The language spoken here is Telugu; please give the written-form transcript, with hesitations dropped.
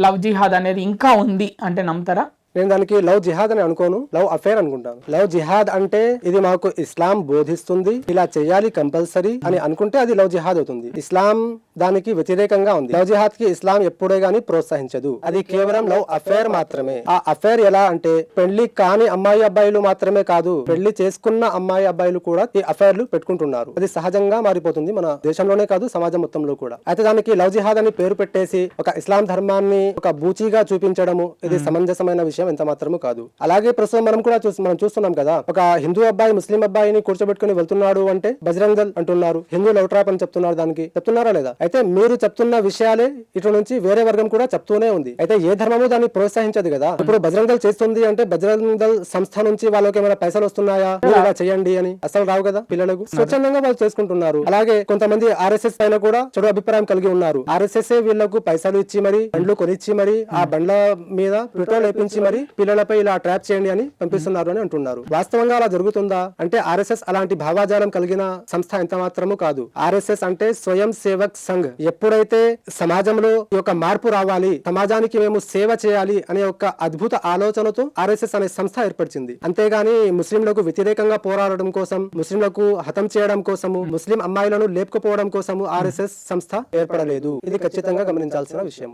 లవ్ జిహాద్ అనేది ఇంకా ఉంది అంటే నమ్ముతారా? నేను దానికి లవ్ జిహాద్ అని అనుకోను, లవ్ అఫేర్ అనుకుంటాను. లవ్ జిహాద్ అంటే ఇది మాకు ఇస్లాం బోధిస్తుంది, ఇలా చేయాలి కంపల్సరీ అని అనుకుంటే అది లవ్ జిహాద్ అవుతుంది. ఇస్లాం దానికి వ్యతిరేకంగా ఉంది. లవ్ జిహాద్ కి ఇస్లాం ఎప్పుడే గానీ ప్రోత్సహించదు. అది కేవలం లవ్ అఫేర్ మాత్రమే. ఆ అఫేర్ ఎలా అంటే పెళ్లి కాని అమ్మాయి అబ్బాయిలు మాత్రమే కాదు, పెళ్లి చేసుకున్న అమ్మాయి అబ్బాయిలు కూడా ఈ అఫేర్లు పెట్టుకుంటున్నారు. అది సహజంగా మారిపోతుంది మన దేశంలోనే కాదు సమాజం మొత్తంలో కూడా. అయితే దానికి లవ్ జిహాద్ అని పేరు పెట్టేసి ఒక ఇస్లాం ధర్మాన్ని ఒక బూచీగా చూపించడము ఇది సమంజసమైన విషయం ఎంత మాత్రము కాదు. అలాగే ప్రస్తుతం మనం చూస్తున్నాం కదా, ఒక హిందూ అబ్బాయి ముస్లిం అబ్బాయిని కూర్చోబెట్టుకుని వెళ్తున్నాడు అంటే బజరంగ్ దళ్ అంటున్నారు, హిందూ లవ్ ట్రాప్ అని చెప్తున్నారు. దానికి చెప్తున్నారా లేదా? అయితే మీరు చెప్తున్న విషయాలే ఇటు నుంచి వేరే వర్గం కూడా చెప్తూనే ఉంది. అయితే ఏ ధర్మము దాన్ని ప్రోత్సహించదు కదా. ఇప్పుడు బజరంగ్ దళ్ చేస్తుంది అంటే బజరంగ్ దళ్ సంస్థ నుంచి వాళ్ళకి ఏమైనా పైసలు వస్తున్నాయా మీరు ఇలా చేయండి అని? అసలు రావు కదా. పిల్లలకు స్వచ్ఛందంగా వాళ్ళు చేసుకుంటున్నారు. అలాగే కొంతమంది ఆర్ఎస్ఎస్ పైన కూడా చెడు అభిప్రాయం కలిగి ఉన్నారు. ఆర్ఎస్ఎస్ వీళ్ళకు పైసలు ఇచ్చి మరి బండ్లు కొనిచ్చి మరి ఆ బండ్ల మీద పెట్రోల్ వేపించి మరి పిల్లలపై ఇలా ట్రాప్ చేయండి అని పంపిస్తున్నారు అని అంటున్నారు. వాస్తవంగా అలా జరుగుతుందా అంటే ఆర్ఎస్ఎస్ అలాంటి భావాజాలం కలిగిన సంస్థ ఎంత మాత్రము కాదు. ఆర్ఎస్ఎస్ అంటే స్వయం సేవక్ సంఘ్. ఎప్పుడైతే సమాజంలో ఈ యొక్క మార్పు రావాలి, సమాజానికి మేము సేవ చేయాలి అనే ఒక అద్భుత ఆలోచనతో ఆర్ఎస్ఎస్ అనే సంస్థ ఏర్పరిచింది. అంతేగాని ముస్లింలకు వ్యతిరేకంగా పోరాడడం కోసం, ముస్లింలకు హతం చేయడం కోసము, ముస్లిం అమ్మాయిలను లేపుకుపోవడం కోసము ఆర్ఎస్ఎస్ సంస్థ ఏర్పడలేదు. ఇది ఖచ్చితంగా గమనించాల్సిన విషయం.